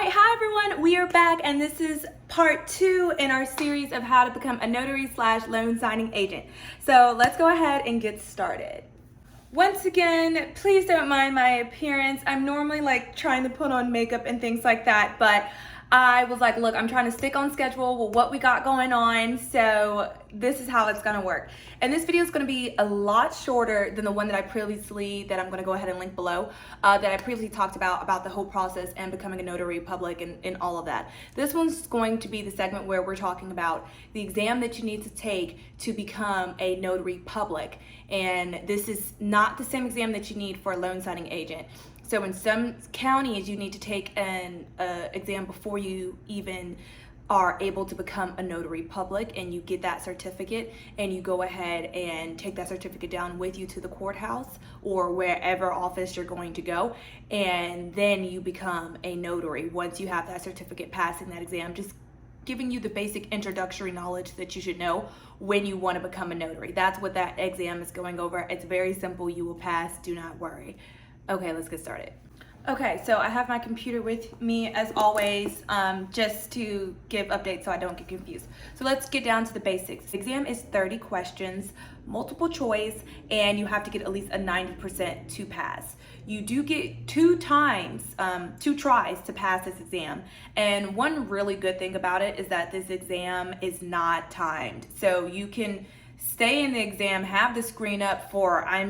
right, hi everyone, we are back and this is part 2 in our series of how to become a notary/loan signing agent. So let's go ahead and get started. Once again, please don't mind my appearance. I'm normally like trying to put on makeup and things like that, but I was like, look, I'm trying to stick on schedule with what we got going on, so this is how it's gonna work. And this video is gonna be a lot shorter than the one that I'm gonna go ahead and link below, that I previously talked about the whole process and becoming a notary public and all of that. This one's going to be the segment where we're talking about the exam that you need to take to become a notary public. And this is not the same exam that you need for a loan signing agent. So in some counties, you need to take an exam before you even are able to become a notary public, and you get that certificate and you go ahead and take that certificate down with you to the courthouse or wherever office you're going to go, and then you become a notary once you have that certificate passing that exam, just giving you the basic introductory knowledge that you should know when you want to become a notary. That's what that exam is going over. It's very simple. You will pass. Do not worry. Okay, let's get started. Okay, so I have my computer with me as always, just to give updates so I don't get confused. So let's get down to the basics. The exam is 30 questions, multiple choice, and you have to get at least a 90% to pass. You do get two tries to pass this exam. And one really good thing about it is that this exam is not timed. So you can stay in the exam, have the screen up for, I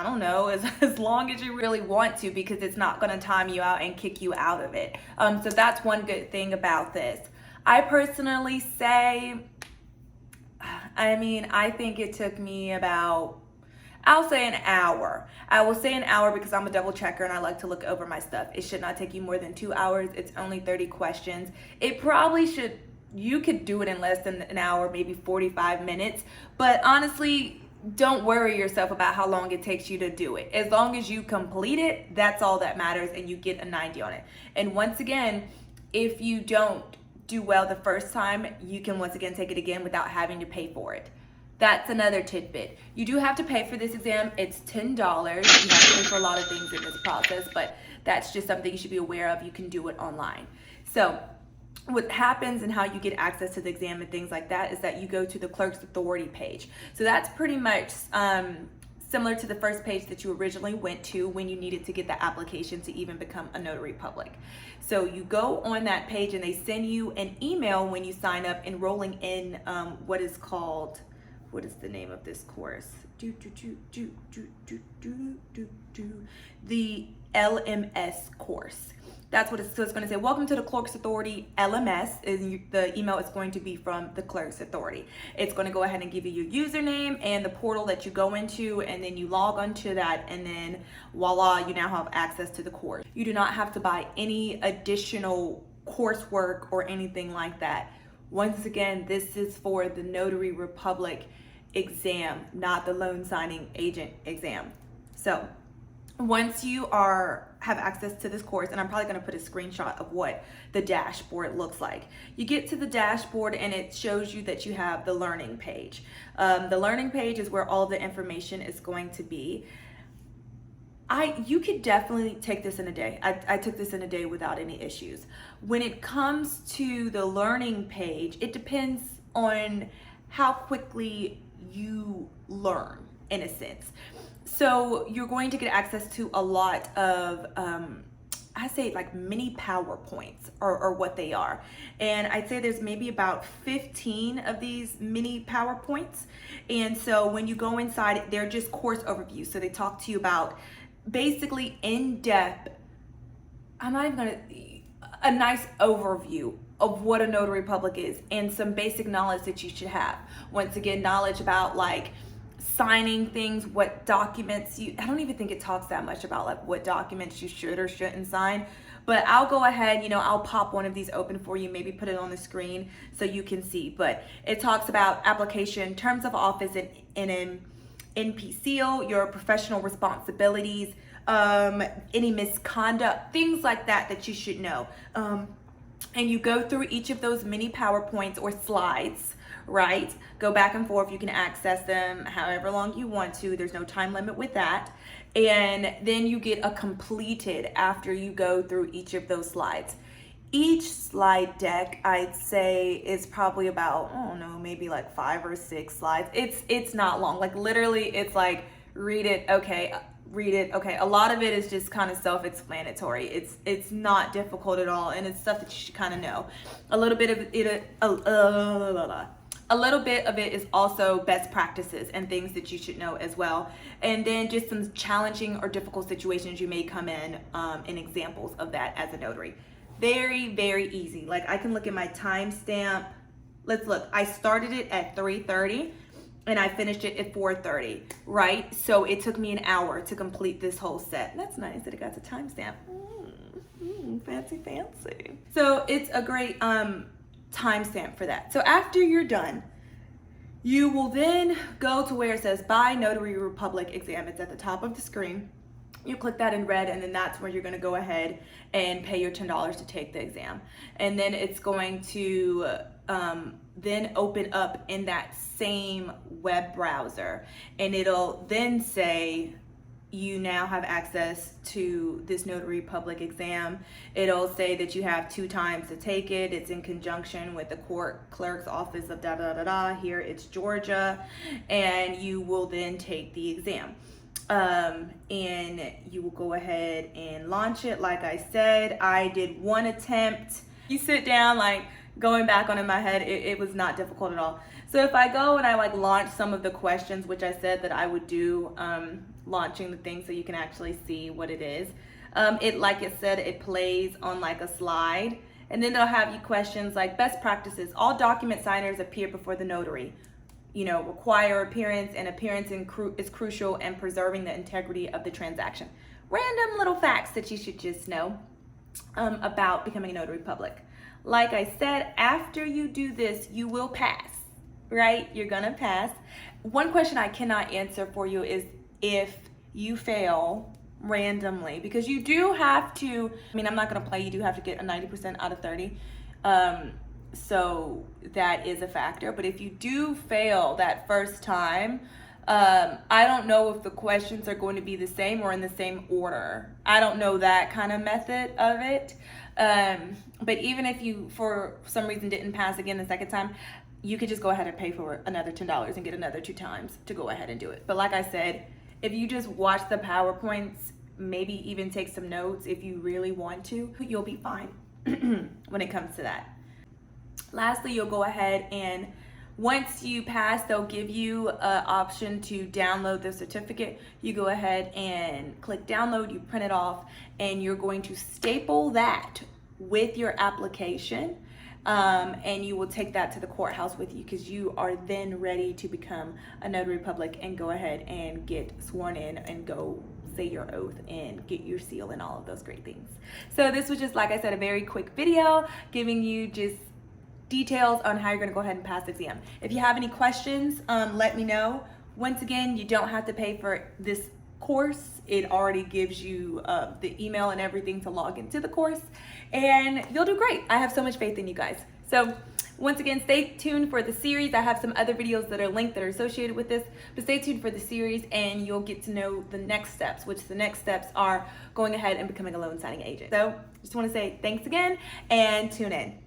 don't know, as long as you really want to, because it's not going to time you out and kick you out of it. So that's one good thing about this. I personally say, I think it took me about, I'll say an hour. I will say an hour because I'm a double checker and I like to look over my stuff. It should not take you more than 2 hours. It's only 30 questions. It probably should. You could do it in less than an hour, maybe 45 minutes. But honestly, don't worry yourself about how long it takes you to do it. As long as you complete it, that's all that matters, and you get a 90 on it. And once again, if you don't do well the first time, you can once again take it again without having to pay for it. That's another tidbit. You do have to pay for this exam. It's $10. You have to pay for a lot of things in this process, but that's just something you should be aware of. You can do it online. So what happens and how you get access to the exam and things like that is that you go to the clerk's authority page. So that's pretty much similar to the first page that you originally went to when you needed to get the application to even become a notary public. So you go on that page and they send you an email when you sign up, enrolling in what is the name of this course? The LMS course. That's what it's going to say. Welcome to the Clerk's Authority LMS. The email is going to be from the Clerk's Authority. It's going to go ahead and give you your username and the portal that you go into, and then you log onto that, and then voila, you now have access to the course. You do not have to buy any additional coursework or anything like that. Once again, this is for the Notary Republic exam, not the loan signing agent exam. So once you have access to this course, and I'm probably going to put a screenshot of what the dashboard looks like. You get to the dashboard and it shows you that you have the learning page. The learning page is where all the information is going to be. You could definitely take this in a day. I took this in a day without any issues. When it comes to the learning page, it depends on how quickly you learn, in a sense. So you're going to get access to a lot of, I say like mini PowerPoints or what they are. And I'd say there's maybe about 15 of these mini PowerPoints. And so when you go inside, they're just course overviews. So they talk to you about basically in-depth, a nice overview of what a notary public is and some basic knowledge that you should have. Once again, knowledge about like signing things, what documents I don't even think it talks that much about like what documents you should or shouldn't sign, but I'll go ahead, I'll pop one of these open for you, maybe put it on the screen so you can see. But it talks about application, terms of office, and an NP your professional responsibilities, any misconduct, things like that you should know. And you go through each of those mini PowerPoints or slides, right? Go back and forth. You can access them however long you want to. There's no time limit with that. And then you get a completed after you go through each of those slides. Each slide deck, I'd say, is probably about, I don't know, maybe like 5 or 6 slides. It's not long. Like literally, it's like read it, okay, read it, okay. A lot of it is just kind of self-explanatory. It's not difficult at all, and it's stuff that you should kind of know. A little bit of it, a little bit of it is also best practices and things that you should know as well. And then just some challenging or difficult situations you may come in, and examples of that as a notary. Very, very easy. Like I can look at my timestamp. Let's look. I started it at 3:30 and I finished it at 4:30, right? So it took me an hour to complete this whole set. That's nice that it got the timestamp. Fancy, fancy. So it's a great timestamp for that. So after you're done, you will then go to where it says Buy Notary Republic Exam. It's at the top of the screen. You click that in red, and then that's where you're going to go ahead and pay your $10 to take the exam. And then it's going to then open up in that same web browser, and it'll then say you now have access to this Notary Public Exam. It'll say that you have 2 times to take it. It's in conjunction with the court clerk's office of da da da da. Here it's Georgia, and you will then take the exam. And you will go ahead and launch it. Like I said, I did 1 attempt. You sit down, like going back on in my head, it was not difficult at all. So if I go and I like launch some of the questions, which I said that I would do, launching the thing so you can actually see what it is. It, like it said, it plays on like a slide, and then they'll have you questions like best practices. All document signers appear before the notary. You know, require appearance, and appearance is crucial in preserving the integrity of the transaction. Random little facts that you should just know about becoming a notary public. Like I said, after you do this, you will pass, right? You're gonna pass. One question I cannot answer for you is if you fail randomly, because you do have to, I mean, I'm not gonna play, you do have to get a 90% out of 30. So that is a factor. But if you do fail that first time, I don't know if the questions are going to be the same or in the same order. I don't know that kind of method of it. But even if you, for some reason, didn't pass again the second time, you could just go ahead and pay for another $10 and get another 2 times to go ahead and do it. But like I said, if you just watch the PowerPoints, maybe even take some notes if you really want to, you'll be fine when it comes to that. Lastly, you'll go ahead and once you pass, they'll give you an option to download the certificate. You go ahead and click download, you print it off, and you're going to staple that with your application, and you will take that to the courthouse with you, because you are then ready to become a notary public and go ahead and get sworn in and go say your oath and get your seal and all of those great things. So this was just, like I said, a very quick video giving you just details on how you're going to go ahead and pass the exam. If you have any questions, let me know. Once again, you don't have to pay for this course. It already gives you the email and everything to log into the course, and you'll do great. I have so much faith in you guys. So once again, stay tuned for the series. I have some other videos that are linked that are associated with this, but stay tuned for the series and you'll get to know the next steps, which the next steps are going ahead and becoming a loan signing agent. So just want to say thanks again and tune in.